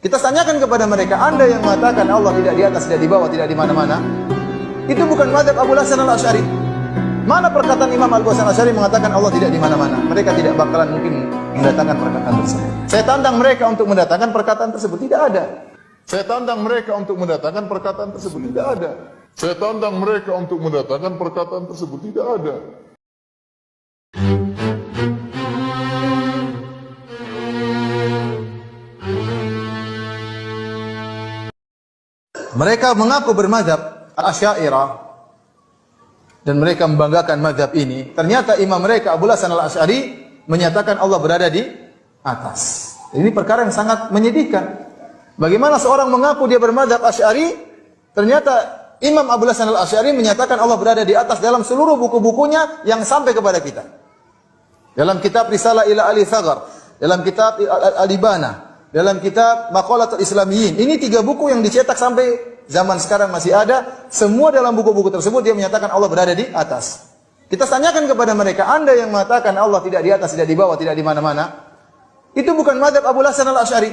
Kita tanyakan kepada mereka, Anda yang mengatakan Allah tidak di atas, tidak di bawah, tidak di mana-mana, itu bukan mazhab Abu Hasan al-Asy'ari. Mana perkataan Imam Abu Hasan al-Asy'ari mengatakan Allah tidak di mana-mana? Mereka tidak bakalan mungkin mendatangkan perkataan tersebut. Saya tantang mereka untuk mendatangkan perkataan tersebut. Tidak ada. Saya tantang mereka untuk mendatangkan perkataan tersebut. Tidak ada. Saya tantang mereka untuk mendatangkan perkataan tersebut. Tidak ada. Mereka mengaku bermazhab Asy'ariyah dan mereka membanggakan mazhab ini. Ternyata imam mereka Abu Hasan al-Asy'ari menyatakan Allah berada di atas. Ini perkara yang sangat menyedihkan. Bagaimana seorang mengaku dia bermazhab Asy'ari, ternyata Imam Abu Hasan al-Asy'ari menyatakan Allah berada di atas dalam seluruh buku-bukunya yang sampai kepada kita. Dalam kitab Risalah ila Ali Thaghar, dalam kitab Al-Ibana, dalam kitab Maqalatul Islamiyyin. Ini 3 buku yang dicetak sampai zaman sekarang masih ada. Semua dalam buku-buku tersebut dia menyatakan Allah berada di atas. Kita tanyakan kepada mereka, Anda yang mengatakan Allah tidak di atas, tidak di bawah, tidak di mana-mana, itu bukan mazhab Abu Hasan al-Asy'ari.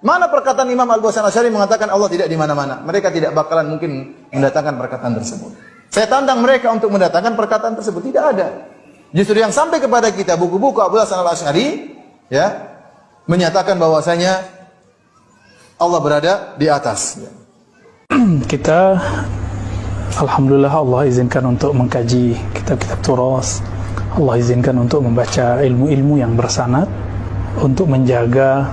Mana perkataan Imam Abu Hasan al-Asy'ari mengatakan Allah tidak di mana-mana? Mereka tidak bakalan mungkin mendatangkan perkataan tersebut. Saya tantang mereka untuk mendatangkan perkataan tersebut. Tidak ada. Justru yang sampai kepada kita buku-buku Abu Hasan al-Asy'ari ya menyatakan bahwasanya Allah berada di atas. Kita alhamdulillah Allah izinkan untuk mengkaji kitab-kitab turas. Allah izinkan untuk membaca ilmu-ilmu yang bersanad untuk menjaga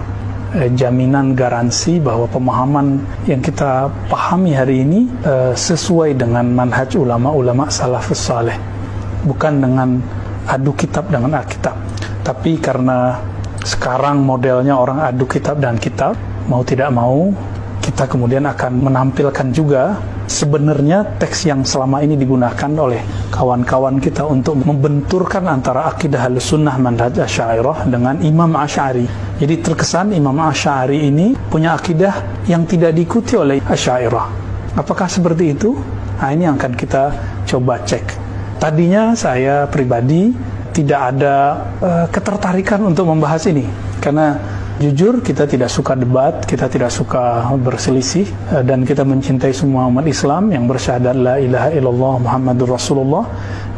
jaminan garansi bahwa pemahaman yang kita pahami hari ini sesuai dengan manhaj ulama-ulama salafus saleh, bukan dengan adu kitab dengan alkitab. Tapi karena sekarang modelnya orang adu kitab dan kitab, mau tidak mau kita kemudian akan menampilkan juga sebenarnya teks yang selama ini digunakan oleh kawan-kawan kita untuk membenturkan antara akidah Ahlussunnah manhaj Asy'ariyah dengan Imam Asy'ari. Jadi terkesan Imam Asy'ari ini punya akidah yang tidak diikuti oleh Asy'ariyah. Apakah seperti itu? Nah, ini yang akan kita coba cek. Tadinya saya pribadi tidak ada ketertarikan untuk membahas ini karena jujur, kita tidak suka debat, kita tidak suka berselisih, dan kita mencintai semua umat Islam yang bersyahadat la ilaha illallah Muhammadur Rasulullah.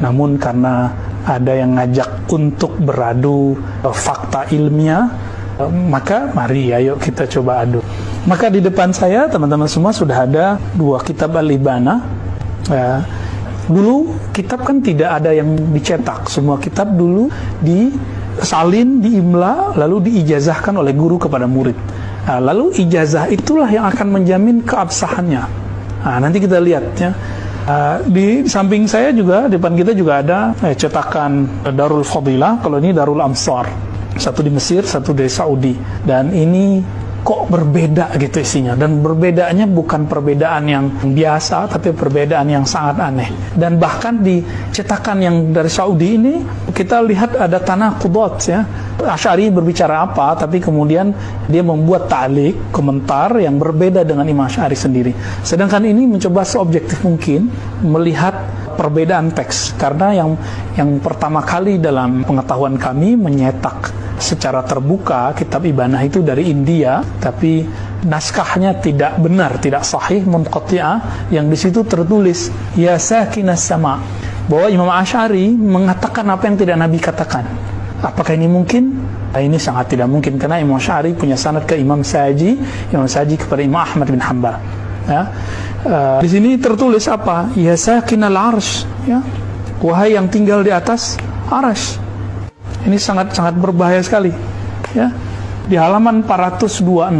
Namun karena ada yang ngajak untuk beradu fakta ilmiah, maka mari ayo kita coba adu. Maka di depan saya teman-teman semua sudah ada 2 kitab Al-Ibana. Dulu kitab kan tidak ada yang dicetak, semua kitab dulu disalin, diimla, lalu diijazahkan oleh guru kepada murid. Lalu ijazah itulah yang akan menjamin keabsahannya. Nanti kita lihat ya. Di samping saya juga, di depan kita juga ada cetakan Darul Fadilah. Kalau ini Darul Amsar, satu di Mesir, satu di Saudi. Dan ini kok berbeda gitu isinya, dan perbedaannya bukan perbedaan yang biasa, tapi perbedaan yang sangat aneh. Dan bahkan di cetakan yang dari Saudi ini kita lihat ada tanaqudat ya. Asy'ari berbicara apa, tapi kemudian dia membuat ta'liq, komentar yang berbeda dengan Imam Asy'ari sendiri. Sedangkan ini mencoba seobjektif mungkin melihat perbedaan teks, karena yang pertama kali dalam pengetahuan kami menyetak secara terbuka kitab Ibanah itu dari India, tapi naskahnya tidak benar, tidak sahih, munqati'ah, yang di situ tertulis ya sakinas sama, bahwa Imam Asy'ari mengatakan apa yang tidak Nabi katakan. Apakah ini mungkin? Ini sangat tidak mungkin, karena Imam Asy'ari punya sanad ke Imam Saji, Imam Saji kepada Imam Ahmad bin Hanbal. Ya. Di sini tertulis apa? Ya sakinal arsy, ya. Wahai yang tinggal di atas arsy. Ini sangat-sangat berbahaya sekali. Ya. Di halaman 426,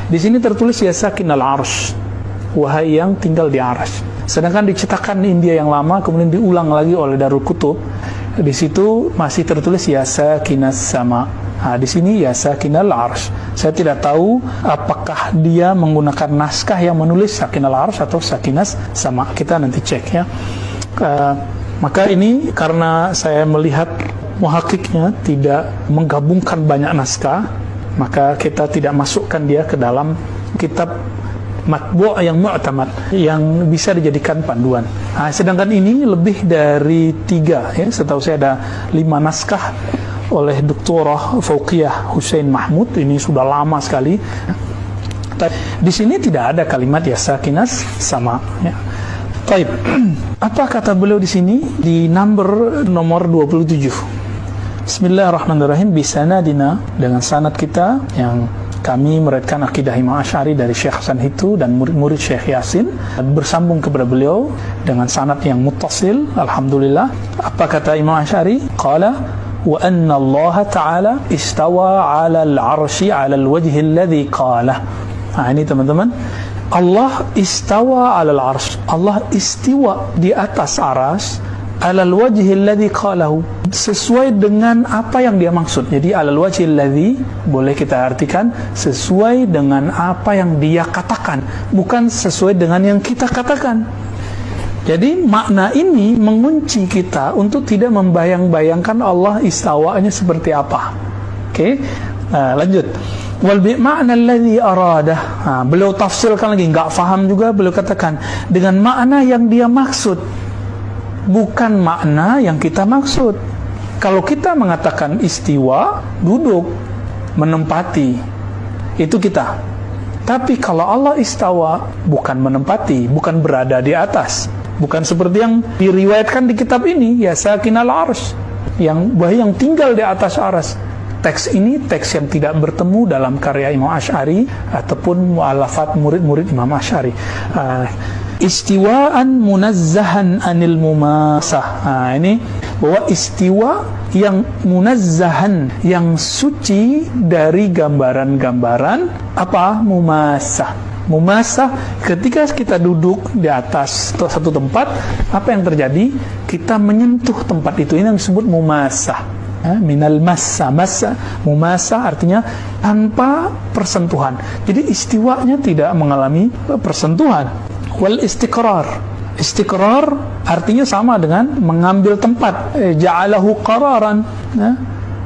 di sini tertulis ya sakinal arsy, wahai yang tinggal di arsy. Sedangkan di cetakan India yang lama kemudian diulang lagi oleh Darul Kutub, di situ masih tertulis ya sakinas sama. Di sini ya sakinal arsy. Saya tidak tahu apakah dia menggunakan naskah yang menulis sakinal arsy atau sakinas sama. Kita nanti cek ya. Maka ini karena saya melihat muhakiknya tidak menggabungkan banyak naskah, maka kita tidak masukkan dia ke dalam kitab matbu' yang mu'tamad, yang bisa dijadikan panduan. Sedangkan ini lebih dari 3 ya, setahu saya ada 5 naskah oleh Doktorah Fauqiyah Hussein Mahmud, ini sudah lama sekali. Di sini tidak ada kalimat ya sakinas sama ya. Taib. Apa kata beliau di sini di nomor 27? Bismillahirrahmanirrahim. Bisanadina, dengan sanad kita yang kami meriwayatkan akidah Imam Asy'ari dari Syekh Hasan Hitu dan murid-murid Syekh Yasin, bersambung kepada beliau dengan sanad yang muttasil. Alhamdulillah. Apa kata Imam Asy'ari? Qala wa anna Allah Ta'ala istawa 'ala al-'arsy 'ala al-wajhi alladhi qala. Nah, ini teman-teman, Allah istawa 'ala al-'arsy. Allah istiwa di atas aras 'ala al-wajhi alladhi qalahu, sesuai dengan apa yang dia maksud. Jadi 'ala al-wajhi alladhi boleh kita artikan sesuai dengan apa yang dia katakan, bukan sesuai dengan yang kita katakan. Jadi makna ini mengunci kita untuk tidak membayang-bayangkan Allah istawanya seperti apa. Oke, lanjut. Wal bi'ma'na alladhi arada. Beliau tafsirkan lagi, nggak faham juga, beliau katakan dengan makna yang dia maksud, bukan makna yang kita maksud. Kalau kita mengatakan istiwa, duduk, menempati, itu kita. Tapi kalau Allah istawa, bukan menempati, bukan berada di atas, bukan seperti yang diriwayatkan di kitab ini, ya sakinal arsy, yang tinggal di atas aras. Teks ini teks yang tidak bertemu dalam karya Imam Asy'ari ataupun mu'allafat murid-murid Imam Asy'ari. Istiwaan munazzahan anil mumasah. Ini bahwa istiwa yang munazzahan, yang suci dari gambaran-gambaran apa? Mumasah. Mumasah, ketika kita duduk di atas satu tempat, apa yang terjadi? Kita menyentuh tempat itu, ini yang disebut mumasah. Minal massa, mumasa artinya tanpa persentuhan. Jadi istiwanya tidak mengalami persentuhan. Wal istiqrar artinya sama dengan mengambil tempat. Ja'alahu qararan.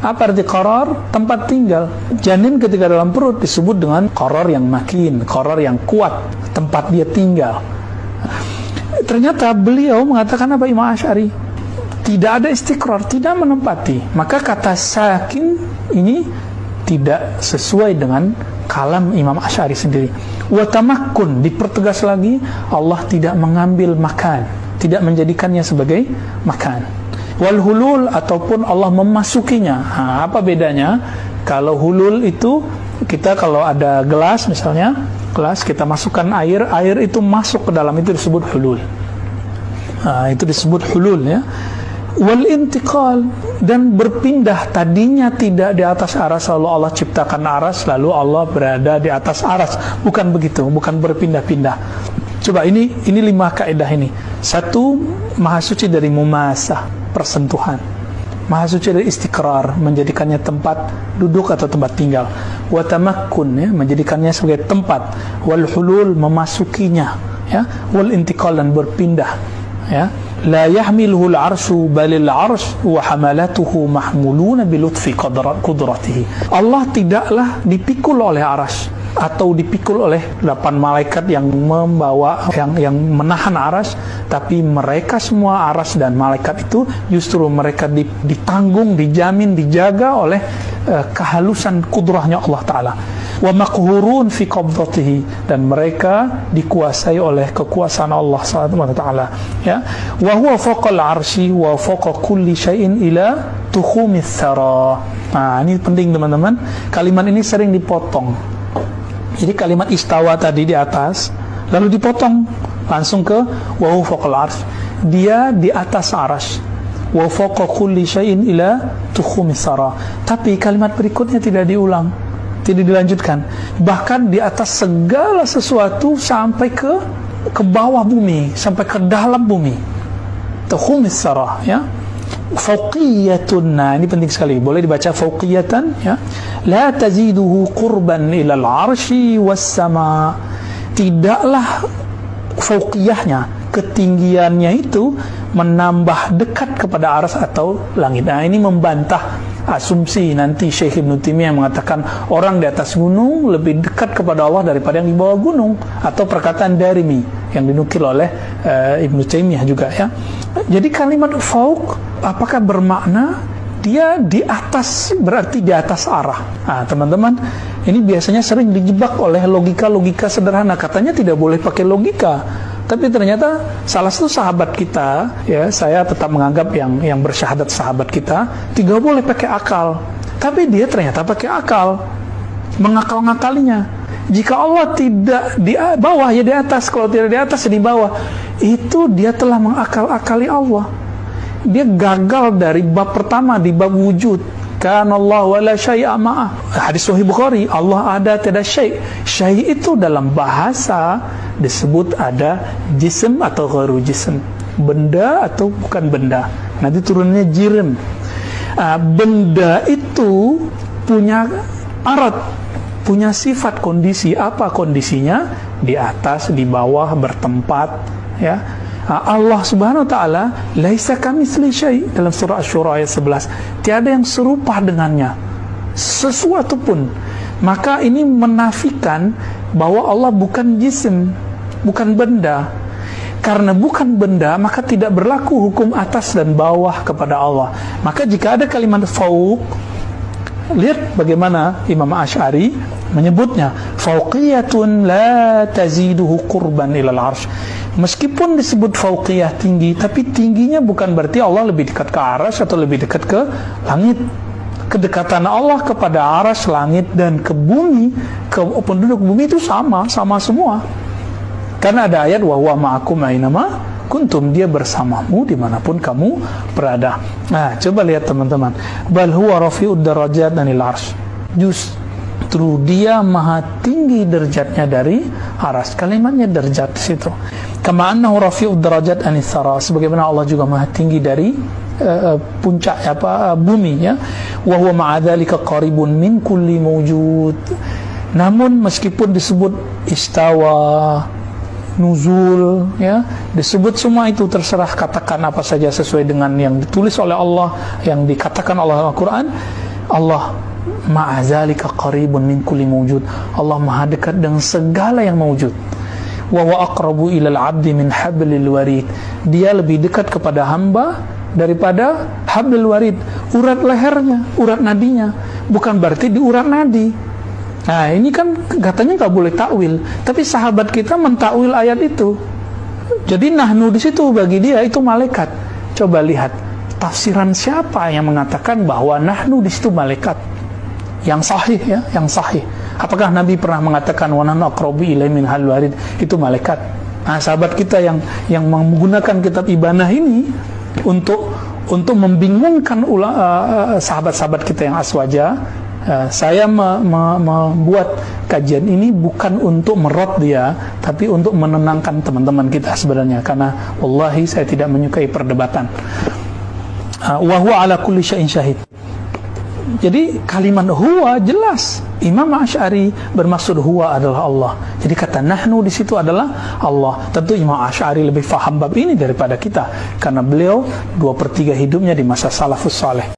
Apa arti qarar? Tempat tinggal. Janin ketika dalam perut disebut dengan qarar yang makin, qarar yang kuat, tempat dia tinggal. Ternyata beliau mengatakan apa, Imam Asy'ari? Tidak ada istiqrar, tidak menempati. Maka kata sakin ini tidak sesuai dengan kalam Imam Asy'ari sendiri. Wa tamakkun, dipertegas lagi, Allah tidak mengambil makan, tidak menjadikannya sebagai makan. Wal hulul, ataupun Allah memasukinya. Apa bedanya? Kalau hulul itu, kita kalau ada gelas misalnya, gelas kita masukkan air itu masuk ke dalam, itu disebut hulul. Itu disebut hulul ya. Wal intiqal, dan berpindah, tadinya tidak di atas aras lalu Allah ciptakan aras lalu Allah berada di atas aras, bukan begitu, bukan berpindah-pindah. Coba ini 5 kaidah ini. 1, maha suci dari mumasah, persentuhan. Maha suci dari istiqrar, menjadikannya tempat duduk atau tempat tinggal. Wa tamakkun, ya, menjadikannya sebagai tempat. Wal hulul, memasukinya, ya. Wal intiqal, dan berpindah, ya. La yahmiluhu al-arsyu balil arsy wa hamalatuhu mahmuluna bi lutfi qudratihi. Allah tidaklah dipikul oleh arsy atau dipikul oleh 8 malaikat yang membawa, yang menahan arsy, tapi mereka semua arsy dan malaikat itu justru mereka ditanggung, dijamin, dijaga oleh kehalusan kudrahnya Allah Ta'ala. Wa maqhurun fi qabdatihi, dan mereka dikuasai oleh kekuasaan Allah SWT, ya. Wa huwa fawqal arsy wa fawqa kulli syai'in ila tukhumis thara. Ini penting teman-teman, kalimat ini sering dipotong. Jadi kalimat istawa tadi di atas lalu dipotong langsung ke wa huwa fawqal arsy, dia di atas arsy. Wa fawqa kulli syai'in ila tukhumis thara. Tapi kalimat berikutnya tidak diulang, tidak dilanjutkan. Bahkan di atas segala sesuatu sampai ke bawah bumi, sampai ke dalam bumi. Tukhumis sarah, ya. Fauqiyatun, nah ini penting sekali, boleh dibaca fauqiyatan, ya. La taziduhu qurban ilal arsy was sama. Tidaklah fauqiyahnya, ketinggiannya itu menambah dekat kepada aras atau langit. Nah ini membantah asumsi nanti Syekh Ibnu Taimiyah mengatakan orang di atas gunung lebih dekat kepada Allah daripada yang di bawah gunung, atau perkataan Darimi yang dinukil oleh Ibnu Taimiyah juga, ya. Jadi kalimat fauq apakah bermakna dia di atas, berarti di atas arah. Nah, teman-teman, ini biasanya sering dijebak oleh logika-logika sederhana. Katanya tidak boleh pakai logika. Tapi ternyata salah satu sahabat kita, ya, saya tetap menganggap yang bersyahadat sahabat kita, tidak boleh pakai akal. Tapi dia ternyata pakai akal, mengakal-ngakalinya. Jika Allah tidak di bawah, ya di atas. Kalau tidak di atas, ya di bawah. Itu dia telah mengakal-akali Allah. Dia gagal dari bab pertama, di bab wujud. Kana Allah wala syai'a ma'ah. Hadis Sahih Bukhari, Allah ada, tidak syai'. Syai' itu dalam bahasa disebut ada jism atau ghairu jism, benda atau bukan benda. Nanti turunnya jirim. Benda itu punya arat, punya sifat, kondisi. Apa kondisinya? Di atas, di bawah, bertempat, ya. Allah Subhanahu wa taala laisa kamitsli syai', dalam surah Asy-Syura ayat 11. Tiada yang serupa dengannya sesuatu pun. Maka ini menafikan bahwa Allah bukan jisim, bukan benda. Karena bukan benda, maka tidak berlaku hukum atas dan bawah kepada Allah. Maka jika ada kalimat fauq, lihat bagaimana Imam Asy'ari menyebutnya, fauqiyatun la taziduhu qurban ilal arsh. Meskipun disebut fauqiyah, tinggi, tapi tingginya bukan berarti Allah lebih dekat ke arsy atau lebih dekat ke langit. Kedekatan Allah kepada arsy, langit, dan ke bumi, ke penduduk bumi itu sama semua. Karena ada ayat wa huwa ma'akum ainama kuntum, dia bersamamu dimanapun kamu berada. Nah, coba lihat teman-teman, bal huwa rafi'ud darajat anil arsy. Justru dia maha tinggi derajatnya dari arsy. Kalimatnya derajat di situ. Kama annahu rafi'ud darajat anis sara, sebagaimana Allah juga maha tinggi dari puncak bumi, ya. Wa huwa ma'a dzalika qaribun min kulli mawjud. Namun meskipun disebut istawa, nuzul, ya, disebut semua itu, terserah katakan apa saja sesuai dengan yang ditulis oleh Allah, yang dikatakan Allah Al-Quran. Allah ma'azalika qaribun min kulli mawjud. Allah maha dekat dengan segala yang mawjud. Wa wa aqrabu ilal abdi min hablil warid. Dia lebih dekat kepada hamba daripada hablil warid, urat lehernya, urat nadinya. Bukan berarti di urat nadi. Nah, ini kan katanya nggak boleh takwil, tapi sahabat kita mentakwil ayat itu. Jadi nahnu di situ bagi dia itu malaikat. Coba lihat tafsiran siapa yang mengatakan bahwa nahnu di situ malaikat. Yang sahih, ya, yang sahih. Apakah Nabi pernah mengatakan wa nahnu aqrabu ilaihi min hablil warid itu malaikat? Nah, sahabat kita yang menggunakan kitab Ibanah ini untuk membingungkan sahabat-sahabat kita yang aswaja. Saya membuat kajian ini bukan untuk merot dia, tapi untuk menenangkan teman-teman kita sebenarnya, karena wallahi saya tidak menyukai perdebatan. Wa huwa ala kulli syai'in syahid. Jadi kalimat huwa jelas. Imam Asy'ari bermaksud huwa adalah Allah. Jadi kata nahnu di situ adalah Allah. Tentu Imam Asy'ari lebih faham bab ini daripada kita, karena beliau 2/3 hidupnya di masa salafus saleh.